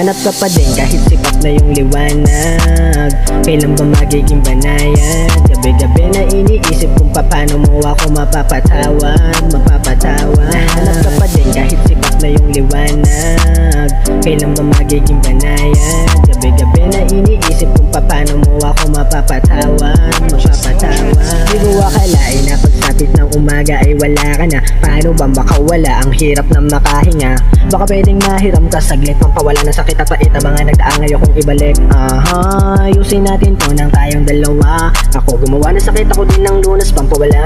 Nahanap ka pa din kahit sikat na yung liwanag. Kailan ba magiging banayad? Gabi-gabi na iniisip kung paano mo ako mapapatawad. Nahanap ka pa din kahit sikat na yung liwanag. Kailan ba magiging banayad? Gabi-gabi na iniisip kung paano mo ako mapapatawad. Di ko akalain na pagsapit ng umaga ay wala ka na. Paano ba makawala? Ang hirap na makahinga. Baka pwedeng mahiram ka saglit, pampawala ng sakit at pait. Mga nagdaang ngayon kong ibalik. Ayusin natin to ng tayong dalawa. Ako gumawa ng sakit, ako din ng lunas, pampawala.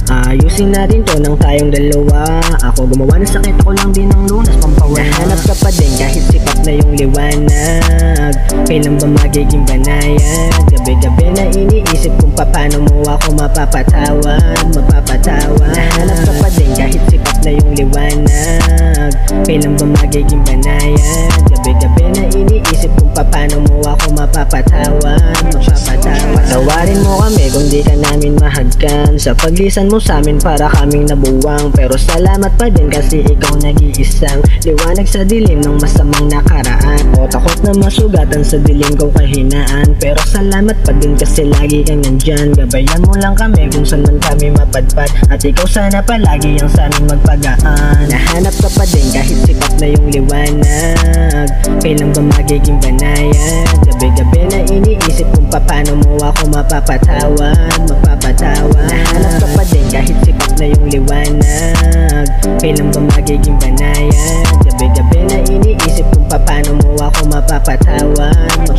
Ayusin natin to ng tayong dalawa. Ako gumawa ng sakit, ako lang din ng lunas, pampawala. Nahanap ka pa din kahit sikat na yung liwanag. Kailan ba magiging banayad? Gabi-gabi na iniisip kung paano mo ako mapapatawad. Nahanap ka pa din kahit sikat na yung liwanag. Kailan ba magiging banayad? Gabi-gabi na iniisip kung paano mo ako mapapatawad. Patawarin mo kami kung di ka namin mahagkan. Sa paglisan mo sa amin para kaming nabuwang. Pero salamat pa din kasi ikaw nag-iisang liwanag sa dilim ng masamang nakaraan. O takot na masugatan sa dilim kong kahinaan. Pero salamat pa din kasi lagi kang nandyan. Gabayan mo lang kami kung saan man kami mapadpad. At ikaw sana palagi ang sa amin magpagaan. Nahanap ka pa din kahit sikat na yung liwanag. Kailan ba magiging banayad? Gabi-gabi na iniisip kung paano mo ako mapapatawad. Nahanap ka pa din kahit sikat na yung liwanag. Kailan ba magiging banayad? Gabi-gabi na iniisip kung paano mo ako mapapatawad.